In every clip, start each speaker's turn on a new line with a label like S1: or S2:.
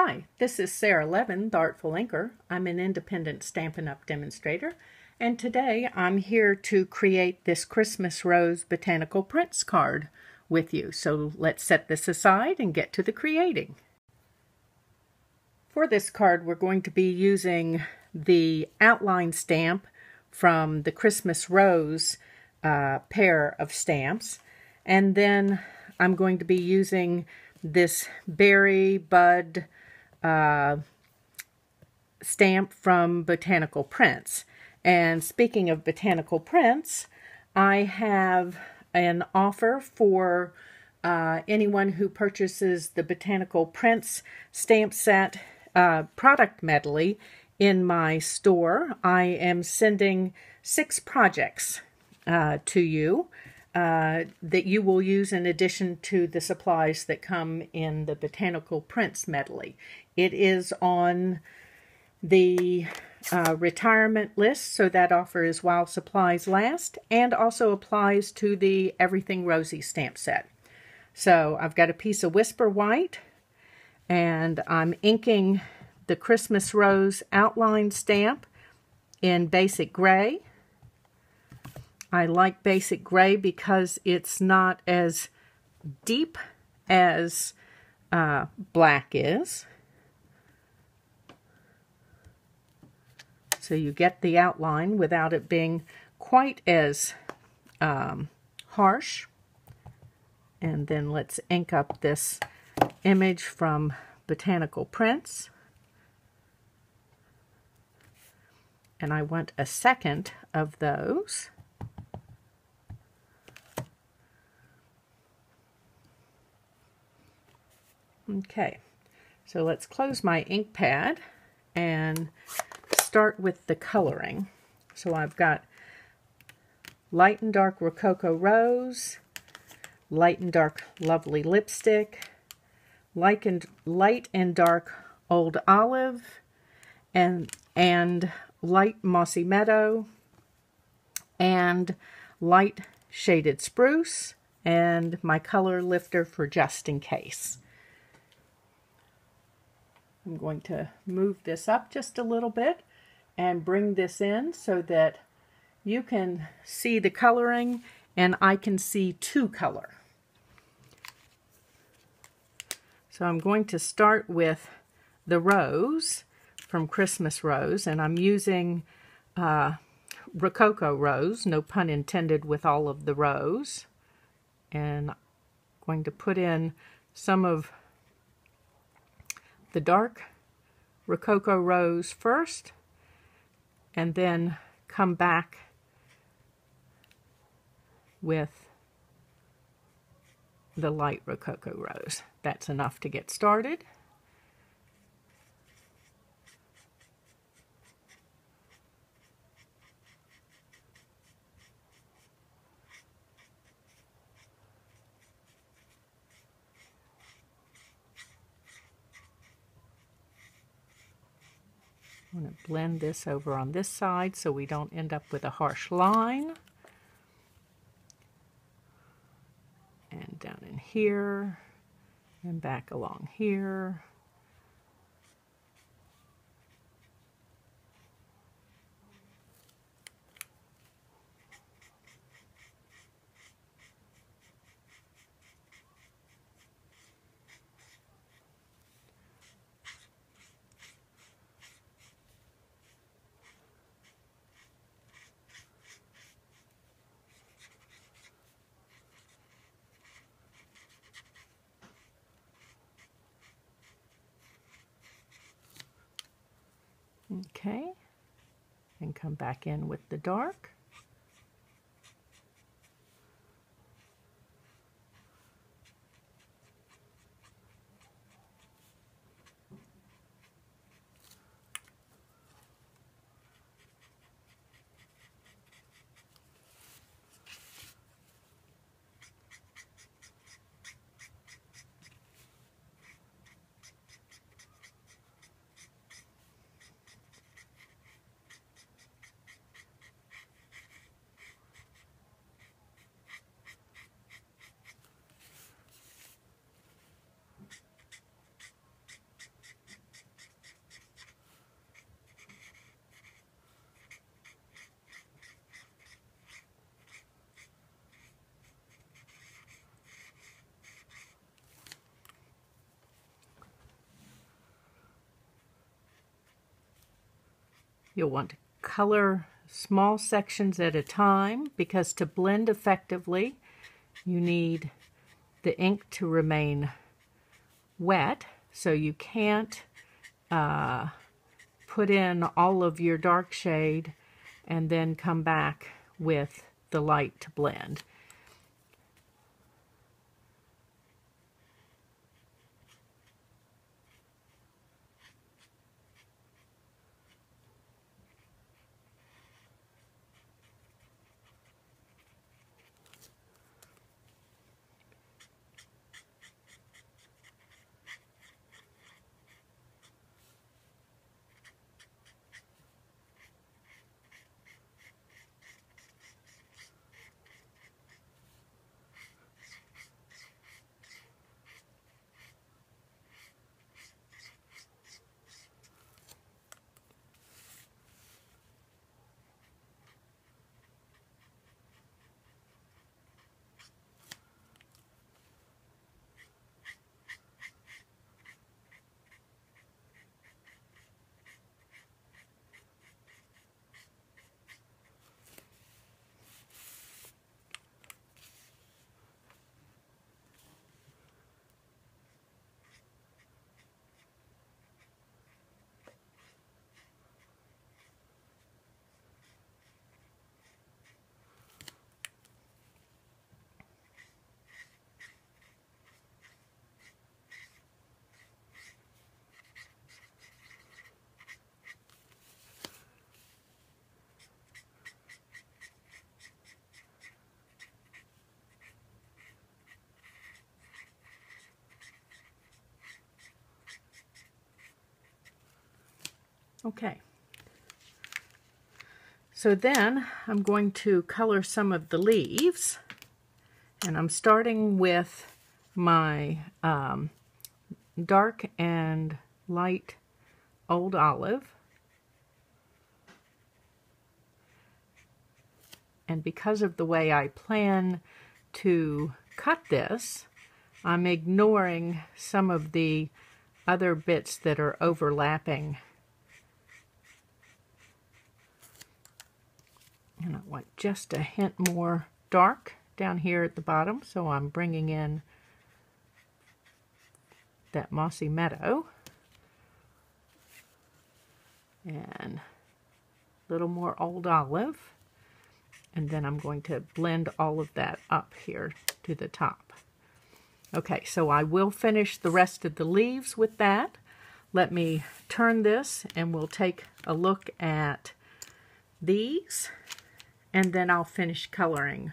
S1: Hi, this is Sara Levin, the Artful Inker. I'm an independent Stampin' Up! Demonstrator, and today I'm here to create this Christmas Rose Botanical Prints Card with you. So let's set this aside and get to the creating. For this card, we're going to be using the outline stamp from the Christmas Rose pair of stamps, and then I'm going to be using this berry bud stamp from Botanical Prints. And speaking of Botanical Prints, I have an offer for anyone who purchases the Botanical Prints stamp set product medley in my store. I am sending 6 projects to you that you will use in addition to the supplies that come in the Botanical Prints medley. It is on the retirement list, so that offer is while supplies last, and also applies to the Everything Rosy stamp set. So I've got a piece of Whisper White, and I'm inking the Christmas Rose outline stamp in Basic Gray. I like Basic Gray because it's not as deep as black is. So you get the outline without it being quite as harsh. And then let's ink up this image from Botanical Prints. And I want a second of those. Okay, so let's close my ink pad and start with the coloring. So I've got light and dark Rococo Rose, light and dark Lovely Lipstick, light and dark Old Olive, and light Mossy Meadow, and light Shaded Spruce, and my color lifter for just in case. I'm going to move this up just a little bit and bring this in so that you can see the coloring and I can see to color. So I'm going to start with the rose from Christmas Rose, and I'm using Rococo Rose, no pun intended with all of the rose. And I'm going to put in some of the dark Rococo Rose first, and then come back with the light Rococo Rose. That's enough to get started. I'm going to blend this over on this side so we don't end up with a harsh line. And down in here, and back along here. Okay, and come back in with the dark. You'll want to color small sections at a time because to blend effectively, you need the ink to remain wet, so you can't put in all of your dark shade and then come back with the light to blend. Okay, so then I'm going to color some of the leaves, and I'm starting with my dark and light old olive. And because of the way I plan to cut this, I'm ignoring some of the other bits that are overlapping. And I want just a hint more dark down here at the bottom, so I'm bringing in that mossy meadow. And a little more old olive. And then I'm going to blend all of that up here to the top. Okay, so I will finish the rest of the leaves with that. Let me turn this and we'll take a look at these. And then I'll finish coloring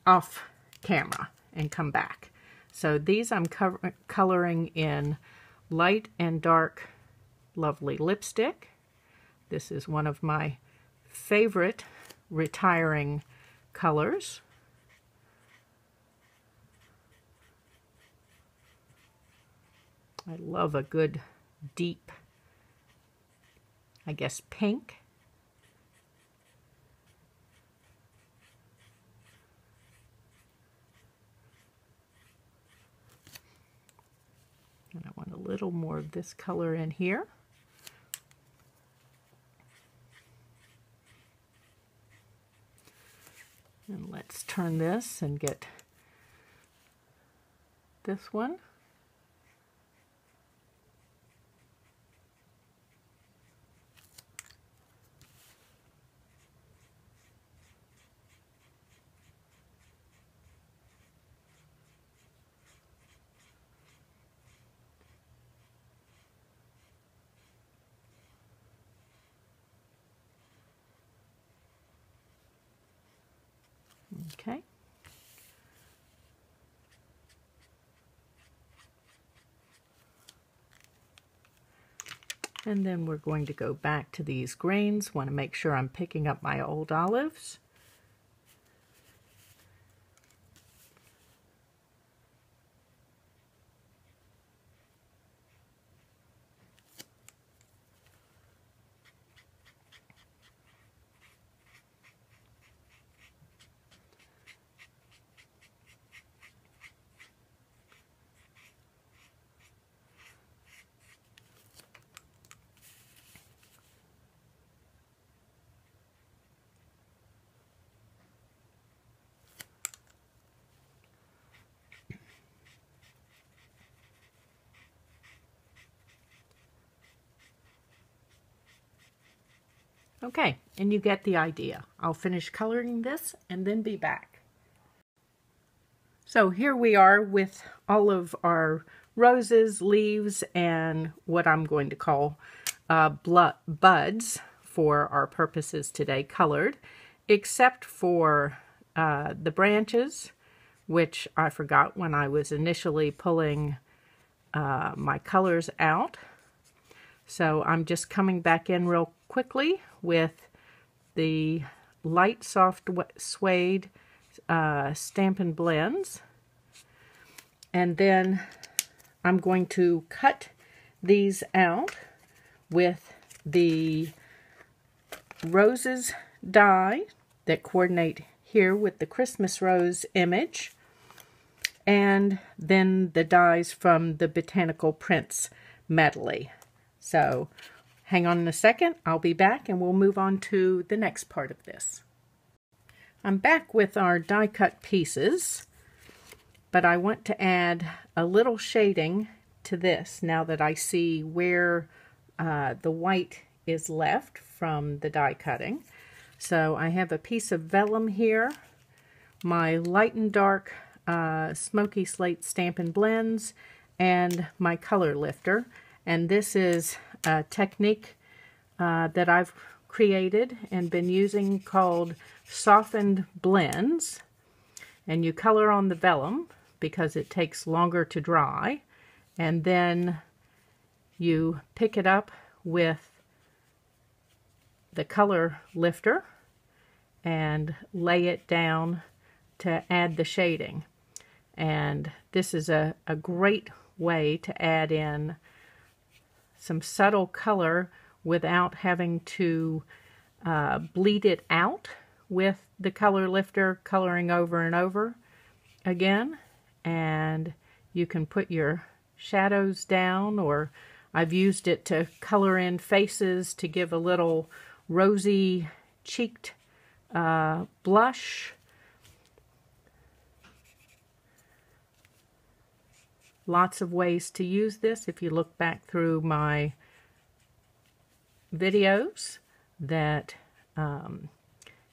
S1: off camera and come back. So these I'm coloring in light and dark lovely lipstick. This is one of my favorite retiring colors. I love a good deep, I guess, pink. And I want a little more of this color in here. And let's turn this and get this one. Okay. And then we're going to go back to these grains. Want to make sure I'm picking up my old olives. Okay, and you get the idea. I'll finish coloring this and then be back. So here we are with all of our roses, leaves, and what I'm going to call buds for our purposes today colored, except for the branches, which I forgot when I was initially pulling my colors out. So I'm just coming back in real quickly with the light soft suede Stampin' Blends, and then I'm going to cut these out with the roses die that coordinate here with the Christmas rose image, and then the dies from the Botanical Prints medley. So hang on a second, I'll be back and we'll move on to the next part of this. I'm back with our die cut pieces, but I want to add a little shading to this now that I see where the white is left from the die cutting. So I have a piece of vellum here, my light and dark smoky slate Stampin' Blends, and my color lifter. And this is a technique that I've created and been using called softened blends. And you color on the vellum because it takes longer to dry, and then you pick it up with the color lifter and lay it down to add the shading. And this is a great way to add in some subtle color without having to bleed it out with the color lifter, coloring over and over again. And you can put your shadows down, or I've used it to color in faces to give a little rosy cheeked blush. Lots of ways to use this. If you look back through my videos that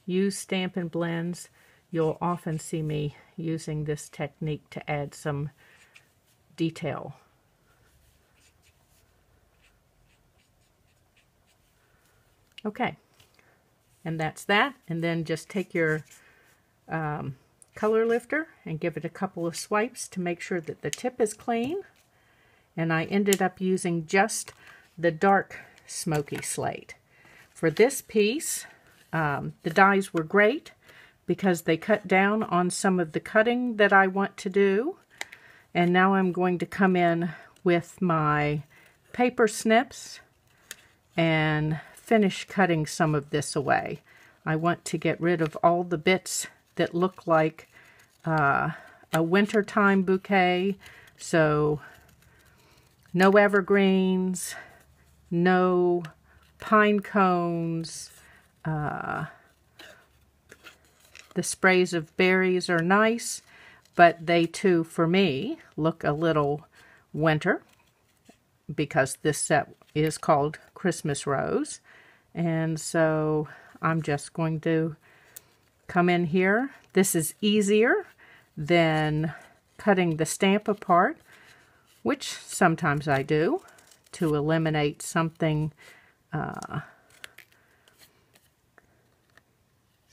S1: use Stampin' Blends, you'll often see me using this technique to add some detail. Okay, and that's that. And then just take your color lifter and give it a couple of swipes to make sure that the tip is clean. And I ended up using just the dark smoky slate. For this piece, the dies were great because they cut down on some of the cutting that I want to do. And now I'm going to come in with my paper snips and finish cutting some of this away. I want to get rid of all the bits that look like a wintertime bouquet. So no evergreens, no pine cones. The sprays of berries are nice, but they too, for me, look a little winter because this set is called Christmas Rose. And so I'm just going to come in here. This is easier than cutting the stamp apart, which sometimes I do to eliminate something.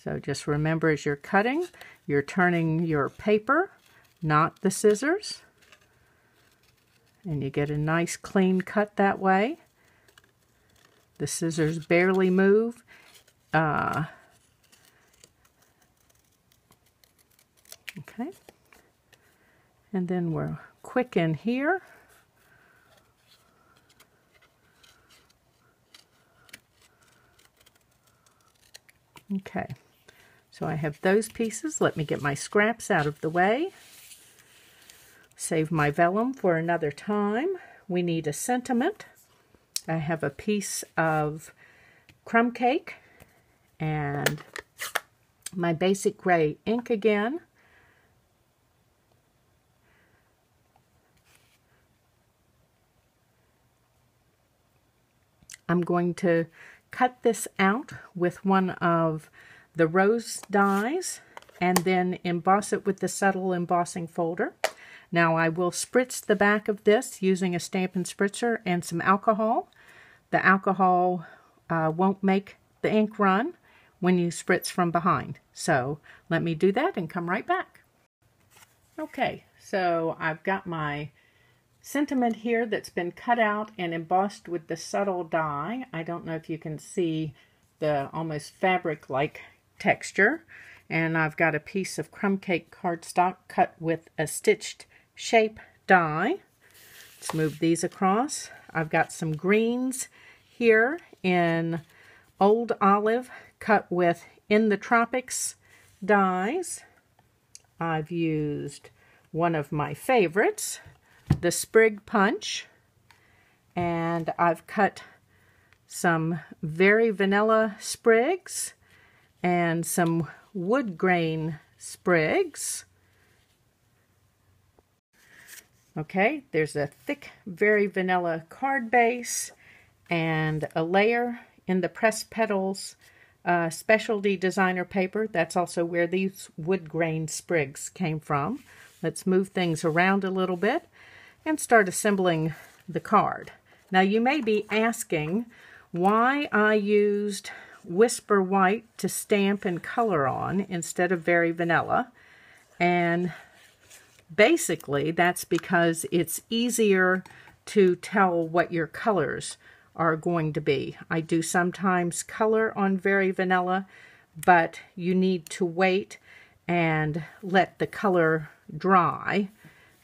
S1: So just remember, as you're cutting, you're turning your paper, not the scissors. And you get a nice clean cut that way. The scissors barely move. Okay. And then we're quick in here. Okay. So I have those pieces. Let me get my scraps out of the way. Save my vellum for another time. We need a sentiment. I have a piece of crumb cake and my basic gray ink again. I'm going to cut this out with one of the rose dies and then emboss it with the subtle embossing folder. Now I will spritz the back of this using a Stampin' Spritzer and some alcohol. The alcohol won't make the ink run when you spritz from behind. So let me do that and come right back. Okay, so I've got my sentiment here that's been cut out and embossed with the subtle dye. I don't know if you can see the almost fabric-like texture. And I've got a piece of crumb cake cardstock cut with a stitched shape die. Let's move these across. I've got some greens here in Old Olive cut with In the Tropics dies. I've used one of my favorites, the Sprig Punch, and I've cut some Very Vanilla sprigs and some wood grain sprigs. Okay, there's a thick Very Vanilla card base and a layer in the Pressed Petals specialty designer paper. That's also where these wood grain sprigs came from. Let's move things around a little bit and start assembling the card. Now you may be asking why I used Whisper White to stamp and color on instead of Very Vanilla, and basically that's because it's easier to tell what your colors are going to be. I do sometimes color on Very Vanilla, but you need to wait and let the color dry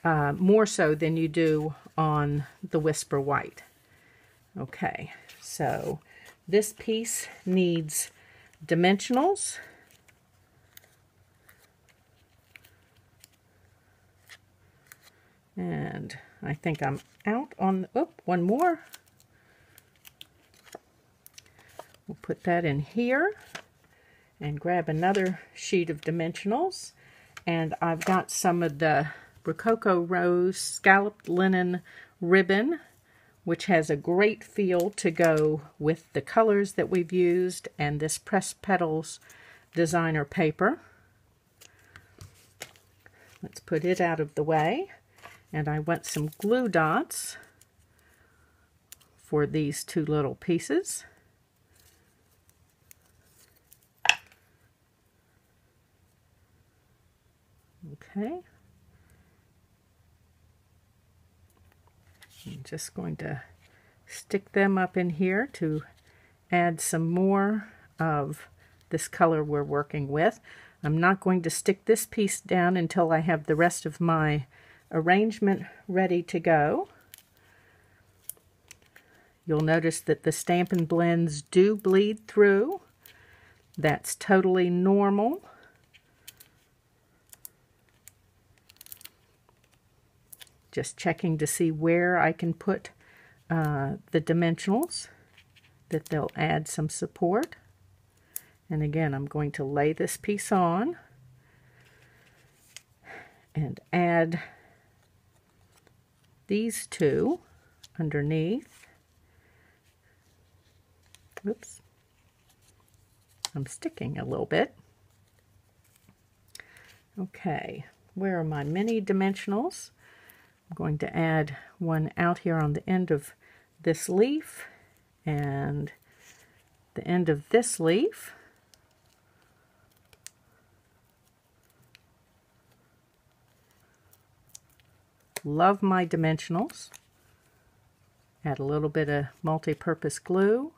S1: more so than you do on the Whisper White. Okay, so this piece needs dimensionals. And I think I'm out on, one more. We'll put that in here and grab another sheet of dimensionals. And I've got some of the Rococo Rose scalloped linen ribbon, which has a great feel to go with the colors that we've used and this Pressed Petals designer paper. Let's put it out of the way. And I want some glue dots for these two little pieces. Okay. I'm just going to stick them up in here to add some more of this color we're working with. I'm not going to stick this piece down until I have the rest of my arrangement ready to go. You'll notice that the Stampin' Blends do bleed through. That's totally normal. Just checking to see where I can put the dimensionals, that they'll add some support. And again, I'm going to lay this piece on and add these two underneath. Oops, I'm sticking a little bit. Okay, where are my mini dimensionals? I'm going to add one out here on the end of this leaf and the end of this leaf. Love my dimensionals. Add a little bit of multi-purpose glue.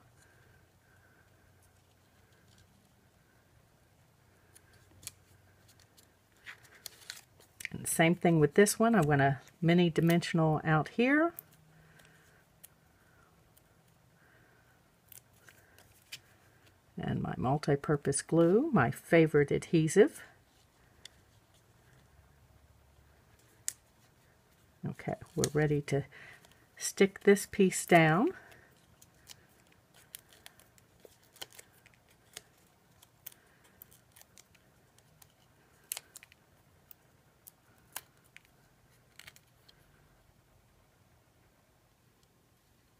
S1: And same thing with this one. I want a mini dimensional out here. And my multi-purpose glue, my favorite adhesive. Okay, we're ready to stick this piece down.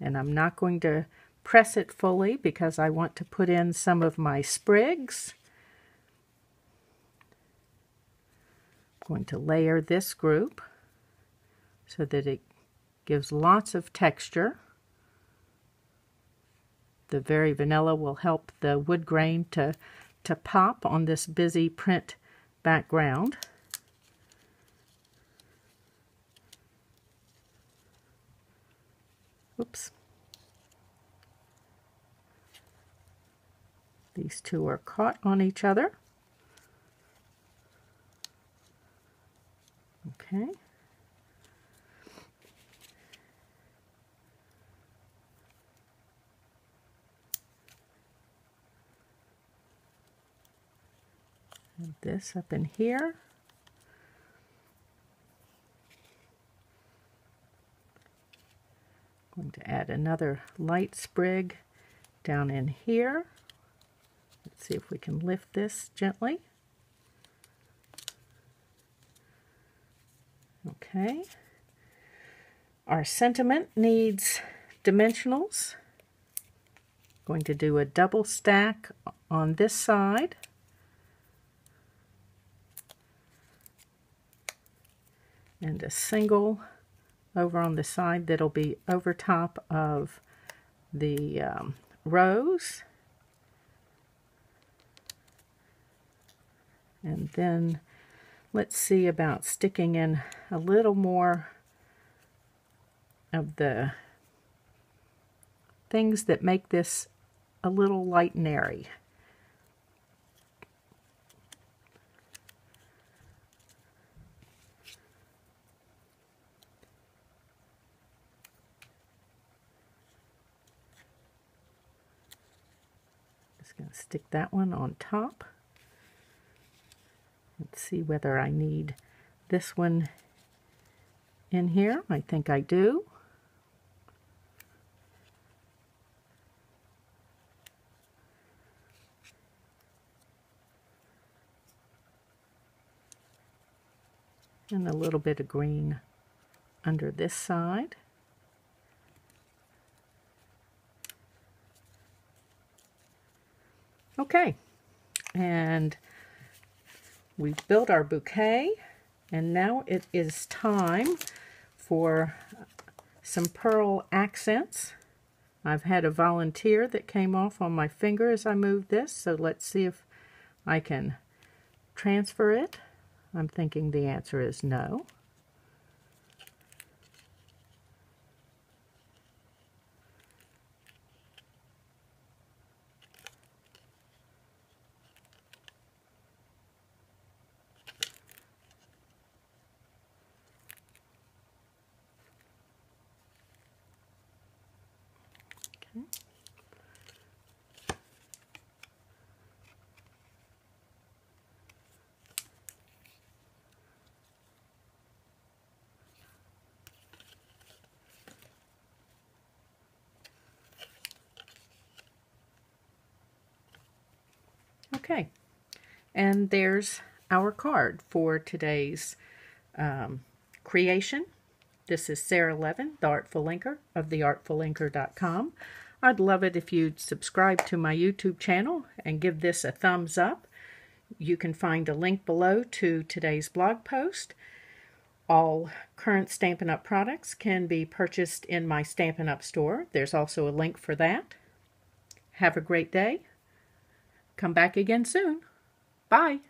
S1: And I'm not going to press it fully because I want to put in some of my sprigs. I'm going to layer this group so that it gives lots of texture. The very vanilla will help the wood grain to pop on this busy print background. Oops. These two are caught on each other. Okay. And this up in here. I'm going to add another light sprig down in here. Let's see if we can lift this gently. Okay. Our sentiment needs dimensionals. Going to do a double stack on this side. And a single over on the side that'll be over top of the rose. And then let's see about sticking in a little more of the things that make this a little light and airy. Just going to stick that one on top. Let's see whether I need this one in here. I think I do. And a little bit of green under this side. Okay, and we've built our bouquet, and now it is time for some pearl accents. I've had a volunteer that came off on my finger as I moved this, so let's see if I can transfer it. I'm thinking the answer is no. Okay. Okay, and there's our card for today's creation. This is Sara Levin, the Artful Inker of theartfulinker.com. I'd love it if you'd subscribe to my YouTube channel and give this a thumbs up. You can find a link below to today's blog post. All current Stampin' Up! Products can be purchased in my Stampin' Up! Store. There's also a link for that. Have a great day. Come back again soon. Bye.